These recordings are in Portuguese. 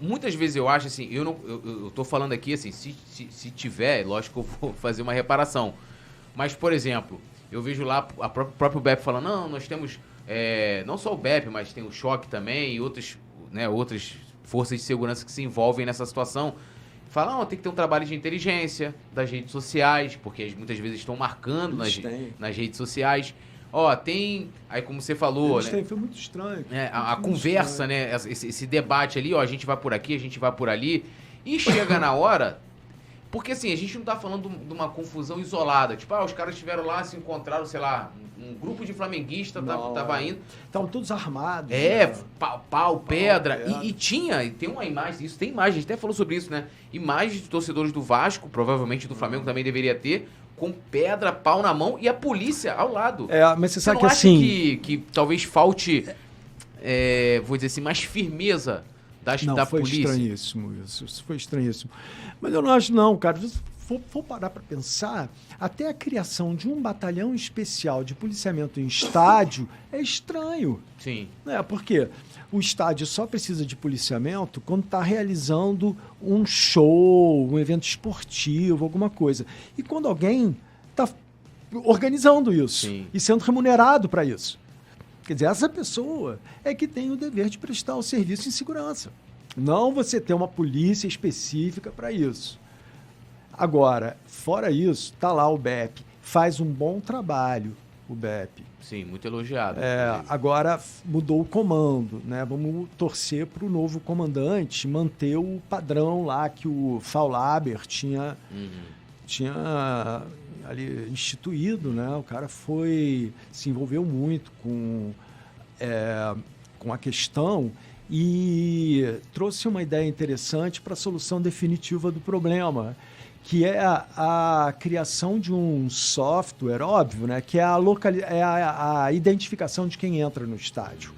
muitas vezes eu acho assim, eu tô falando aqui assim, se tiver, lógico que eu vou fazer uma reparação. Mas, por exemplo, eu vejo lá o próprio BEP falando, não, nós temos, não só o BEP, mas tem o Choque também e outras, né, outras forças de segurança que se envolvem nessa situação. Falam, tem que ter um trabalho de inteligência das redes sociais, porque muitas vezes estão marcando nas redes sociais. Tem, aí como você falou, né? Foi muito estranho. A conversa, estranho, né? Esse debate ali, a gente vai por aqui, a gente vai por ali. E chega na hora... Porque assim, a gente não tá falando de uma confusão isolada. Tipo, os caras estiveram lá, se encontraram, sei lá, um grupo de flamenguistas tava indo. Estavam todos armados. Pau, pedra. E tem uma imagem, isso tem imagem, a gente até falou sobre isso, né? Imagens de torcedores do Vasco, provavelmente do Flamengo também deveria ter, com pedra, pau na mão e a polícia ao lado. Mas você sabe não que acha assim... que talvez falte, vou dizer assim, mais firmeza da polícia? Foi estranhíssimo isso foi estranhíssimo. Mas eu não acho não, cara. Se for parar para pensar, até a criação de um batalhão especial de policiamento em estádio é estranho. Sim. Porque o estádio só precisa de policiamento quando está realizando um show, um evento esportivo, alguma coisa. E quando alguém está organizando isso. Sim. E sendo remunerado para isso. Quer dizer, essa pessoa é que tem o dever de prestar o serviço em segurança. Não você ter uma polícia específica para isso. Agora, fora isso, tá lá o BEP. Faz um bom trabalho, o BEP. Sim, muito elogiado. Agora mudou o comando, né? Vamos torcer para o novo comandante manter o padrão lá que o Faulaber tinha ali instituído, né? O cara se envolveu muito com a questão e trouxe uma ideia interessante para a solução definitiva do problema, que é a criação de um software, óbvio, né? Que é a identificação de quem entra no estádio,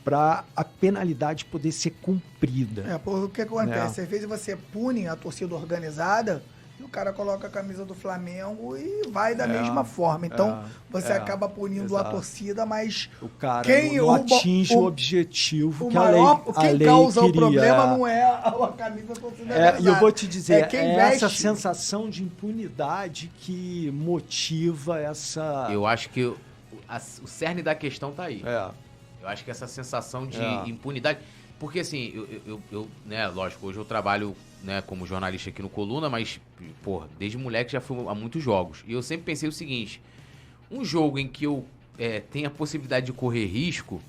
para a penalidade poder ser cumprida. Porque o que acontece? Às vezes você pune a torcida organizada e o cara coloca a camisa do Flamengo e vai da mesma forma. Então, você acaba punindo a torcida, mas o cara quem não atinge o objetivo que a lei quem causa o problema não é a camisa da torcida organizada. E eu vou te dizer, essa veste... sensação de impunidade que motiva essa... Eu acho que o cerne da questão tá aí. Eu acho que essa sensação de impunidade... Porque assim, eu né, lógico, hoje eu trabalho, né, como jornalista aqui no Coluna, mas, desde moleque já fui a muitos jogos. E eu sempre pensei o seguinte, um jogo em que eu tenho a possibilidade de correr risco,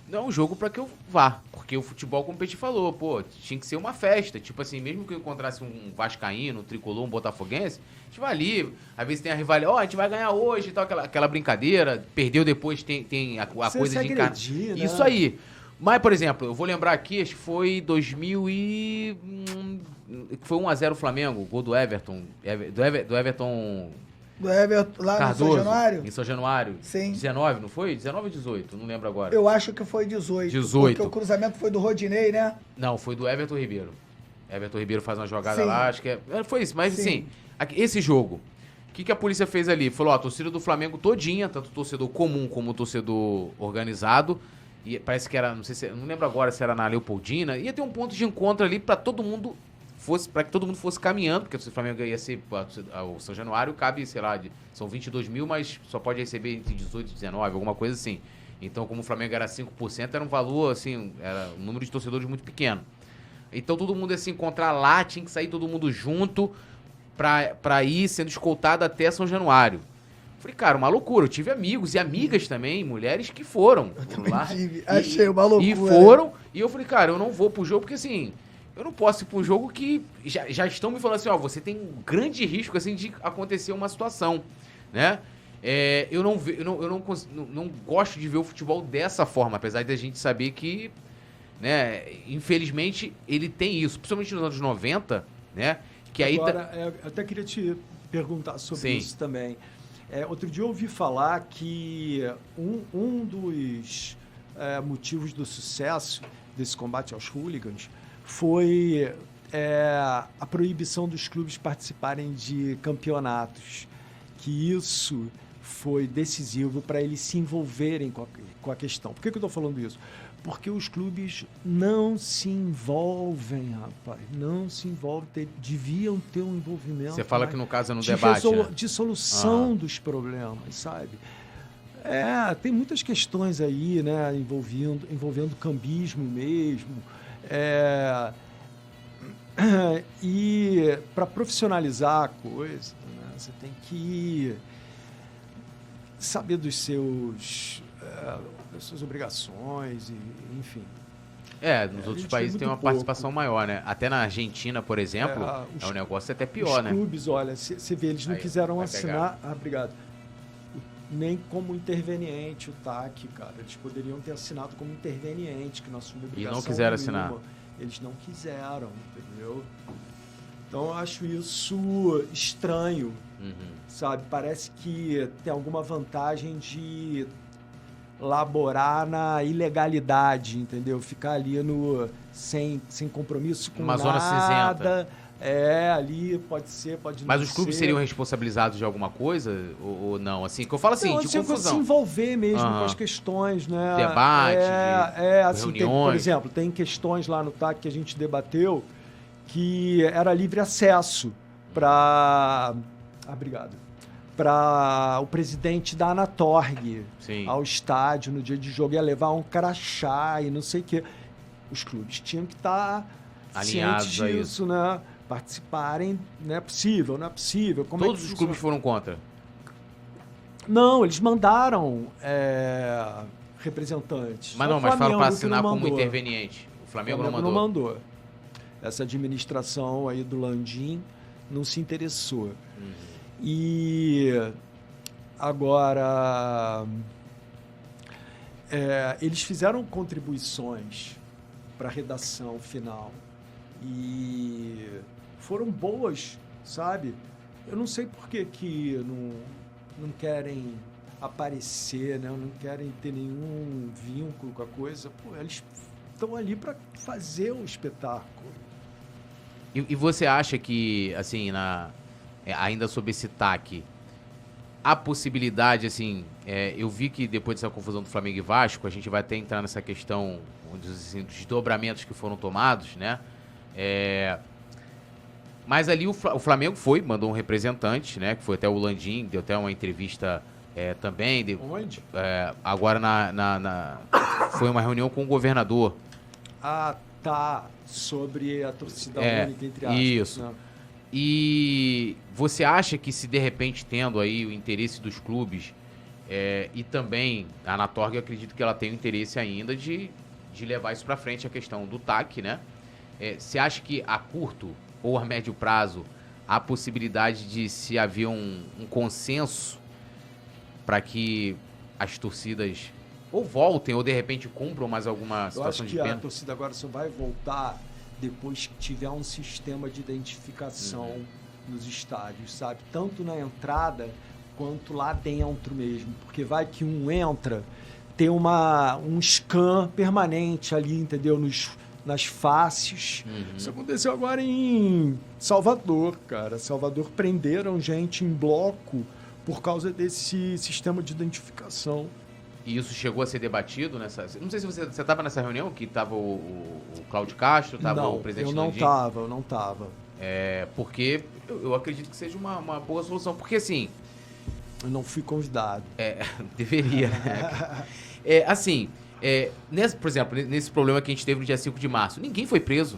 não é um jogo para que eu vá. Porque o futebol, como o Petit falou, tinha que ser uma festa. Tipo assim, mesmo que eu encontrasse um vascaíno, um tricolor, um botafoguense, a gente vai ali, às vezes tem a rivalidade, a gente vai ganhar hoje e tal, aquela brincadeira, perdeu depois, tem a coisa de encarar. Né? Isso aí. Mas, por exemplo, eu vou lembrar aqui, acho que foi 2000 foi 1-0 o Flamengo, gol do Everton. Do Everton lá Cardoso, no São Januário? Em São Januário. Sim. 19, não foi? 19 ou 18? Não lembro agora. Eu acho que foi 18. 18. Porque o cruzamento foi do Rodinei, né? Não, foi do Everton Ribeiro. Everton Ribeiro faz uma jogada Sim. lá, acho que foi isso. Mas, assim, esse jogo, o que a polícia fez ali? Falou, a torcida do Flamengo todinha, tanto o torcedor comum como o torcedor organizado, e parece que era, não lembro agora se era na Leopoldina, ia ter um ponto de encontro ali para que todo mundo fosse caminhando, porque o Flamengo ia ser o São Januário, cabe, sei lá, são 22 mil, mas só pode receber entre 18 e 19, alguma coisa assim. Então, como o Flamengo era 5%, era um valor, assim, era um número de torcedores muito pequeno. Então, todo mundo ia se encontrar lá, tinha que sair todo mundo junto pra ir sendo escoltado até São Januário. Falei, cara, uma loucura. Eu tive amigos e amigas também, mulheres que foram. Eu também tive. Achei uma loucura. E foram. E eu falei, cara, eu não vou pro jogo porque, assim, eu não posso ir pro jogo que já estão me falando assim, você tem um grande risco, assim, de acontecer uma situação, né? Eu não gosto de ver o futebol dessa forma, apesar de a gente saber que, né, infelizmente, ele tem isso, principalmente nos anos 90, né? Que agora, eu até queria te perguntar sobre isso também. Outro dia eu ouvi falar que um dos motivos do sucesso desse combate aos hooligans foi a proibição dos clubes participarem de campeonatos, que isso foi decisivo para eles se envolverem com a questão. Por que eu estou falando isso? Porque os clubes não se envolvem, rapaz. Não se envolvem. Deviam ter um envolvimento. Você fala que no caso é no debate, né? De solução dos problemas, sabe? Tem muitas questões aí, né? Envolvendo cambismo mesmo. E para profissionalizar a coisa, né, você tem que saber das suas obrigações, enfim. Nos outros países tem uma participação maior, né? Até na Argentina, por exemplo, um negócio até pior, né? Os clubes, olha, você vê, eles não quiseram assinar... Obrigado. Nem como interveniente o TAC, cara. Eles poderiam ter assinado como interveniente, que não assumiu obrigação. E não quiseram nenhuma. assinar. Eles não quiseram, entendeu? Então, eu acho isso estranho, sabe? Parece que tem alguma vantagem de laborar na ilegalidade, entendeu? Ficar ali sem compromisso com uma nada. Zona cinzenta. Ali pode ser, pode não ser. Mas os clubes seriam responsabilizados de alguma coisa ou não? Assim, que eu falo assim, de confusão. Se envolver mesmo com as questões, né? Debate, assim, reuniões. por exemplo, tem questões lá no TAC que a gente debateu que era livre acesso para... obrigado. Para o presidente da Anatorg ao estádio no dia de jogo, ia levar um crachá e não sei o quê. Os clubes tinham que estar alinhados cientes disso, né? Participarem, não é possível. Como Todos os clubes foram contra? Não, eles mandaram representantes. Mas fala para assinar como interveniente. O Flamengo não mandou. Essa administração aí do Landim não se interessou. E agora eles fizeram contribuições para a redação final e foram boas, sabe? Eu não sei por que não querem aparecer, né? Não querem ter nenhum vínculo com a coisa. Pô, eles estão ali para fazer o espetáculo. E você acha que, assim, ainda sobre esse TAC, a possibilidade, assim, eu vi que depois dessa confusão do Flamengo e Vasco, a gente vai até entrar nessa questão dos desdobramentos que foram tomados, né? Mas ali o Flamengo mandou um representante, né? Que foi até o Landim, deu até uma entrevista também. Onde? Agora foi uma reunião com o governador. Ah, tá. Sobre a torcida única, entre aspas. Isso. Né? E você acha que se de repente tendo aí o interesse dos clubes e também a Anatorg, eu acredito que ela tem o interesse ainda de levar isso para frente, a questão do TAC, né? Você acha que a curto ou a médio prazo há possibilidade de se haver um consenso para que as torcidas ou voltem ou de repente cumpram mais alguma situação de pena? Eu acho que a torcida agora só vai voltar depois que tiver um sistema de identificação nos estádios, sabe? Tanto na entrada quanto lá dentro mesmo. Porque vai que um entra, tem um scan permanente ali, entendeu? Nas faces. Isso aconteceu agora em Salvador, cara. Salvador prenderam gente em bloco por causa desse sistema de identificação. E isso chegou a ser debatido nessa... Não sei se você estava nessa reunião, que estava o Cláudio Castro, estava o presidente Landim. Eu não estava. Porque eu acredito que seja uma boa solução. Porque, assim... Eu não fui convidado. Deveria, né? Por exemplo, nesse problema que a gente teve no dia 5 de março, ninguém foi preso.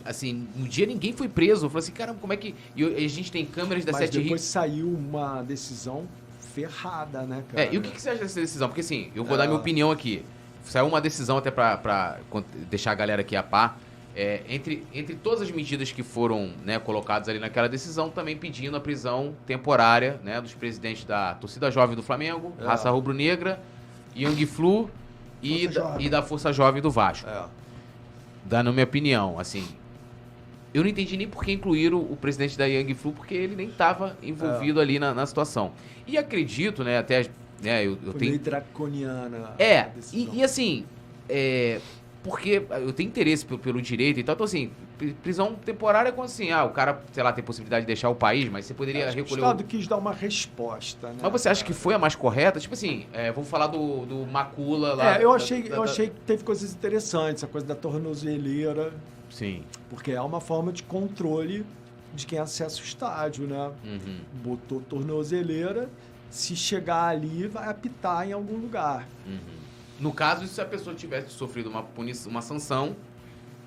Assim, no dia ninguém foi preso. Eu falei assim, caramba, como é que... E a gente tem câmeras da Sete Rios... Mas depois saiu uma decisão ferrada, né, cara? E o que você acha dessa decisão? Porque assim, eu vou dar minha opinião aqui. Saiu uma decisão até pra deixar a galera aqui a par. Entre todas as medidas que foram, né, colocadas ali naquela decisão, também pedindo a prisão temporária, né, dos presidentes da torcida jovem do Flamengo, Raça Rubro-Negra, Young Flu e da Força Jovem do Vasco. Dando minha opinião, assim... Eu não entendi nem por que incluíram o presidente da Young Flu, porque ele nem estava envolvido ali na situação. E acredito, né, até... eu Foi tenho... meio draconiana. E assim, porque eu tenho interesse pelo direito e tal. Então, assim, prisão temporária é quando, assim, o cara, sei lá, tem possibilidade de deixar o país, mas você poderia recolher... O Estado quis dar uma resposta, né? Mas você acha que foi a mais correta? Tipo assim, vamos falar do Macula lá... Eu achei que teve coisas interessantes, a coisa da tornozeleira. Sim. Porque é uma forma de controle de quem acessa o estádio, né? Uhum. Botou tornozeleira, se chegar ali, vai apitar em algum lugar. Uhum. No caso, se a pessoa tivesse sofrido uma sanção,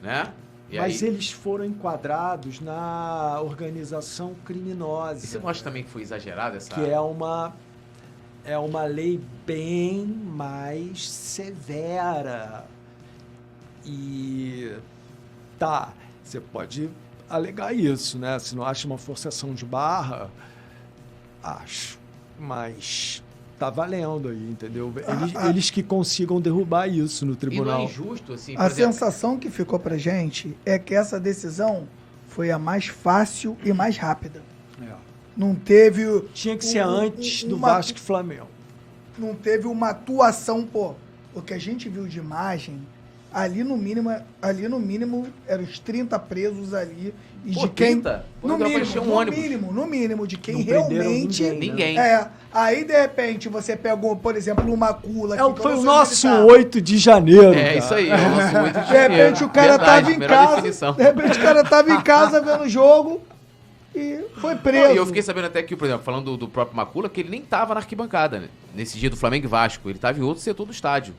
né? Mas eles foram enquadrados na organização criminosa. E você não acha também que foi exagerado essa... Que é uma lei bem mais severa. E você pode alegar isso, né? Se não acha uma forçação de barra, acho. Mas tá valendo aí, entendeu? Eles que consigam derrubar isso no tribunal. E não é injusto, assim... A sensação que ficou pra gente é que essa decisão foi a mais fácil e mais rápida. Não teve... Tinha que ser antes do Vasco e Flamengo. Não teve uma atuação, o que a gente viu de imagem... Ali no mínimo eram os 30 presos ali. E de quem. 30? No mínimo, de quem não realmente. Ninguém. Aí, de repente, você pegou, por exemplo, o Macula. Foi o nosso 8 de janeiro. Isso aí, é o nosso 8 de janeiro. De repente o cara tava em casa. De repente o cara tava em casa vendo o jogo e foi preso. E eu fiquei sabendo até que, por exemplo, falando do próprio Macula, que ele nem tava na arquibancada, né? Nesse dia do Flamengo e Vasco. Ele tava em outro setor do estádio.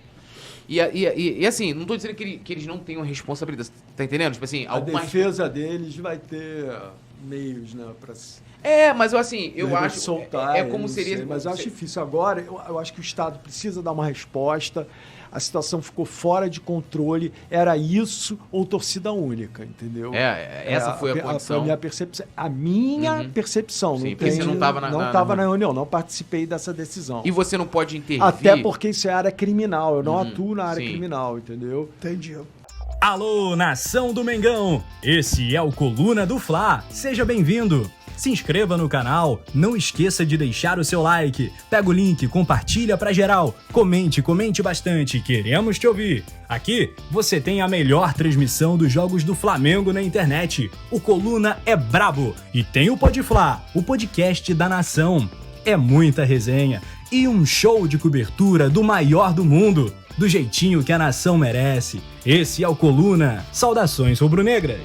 E assim, não tô dizendo que eles não tenham responsabilidade, tá entendendo? Tipo assim, a defesa deles vai ter meios, né, pra... mas eu acho... soltar, como seria... Mas eu acho difícil. Agora, eu acho que o Estado precisa dar uma resposta. A situação ficou fora de controle. Era isso ou torcida única, entendeu? Essa foi a condição. A minha percepção. Sim, porque você não estava na reunião, não participei dessa decisão. E você não pode intervir? Até porque isso é área criminal. Eu não atuo na área criminal, entendeu? Entendi. Alô, nação do Mengão! Esse é o Coluna do Fla. Seja bem-vindo! Se inscreva no canal, não esqueça de deixar o seu like, pega o link, compartilha pra geral, comente bastante, queremos te ouvir. Aqui você tem a melhor transmissão dos jogos do Flamengo na internet. O Coluna é brabo e tem o Podfla, o podcast da nação. É muita resenha e um show de cobertura do maior do mundo, do jeitinho que a nação merece. Esse é o Coluna. Saudações rubro-negras.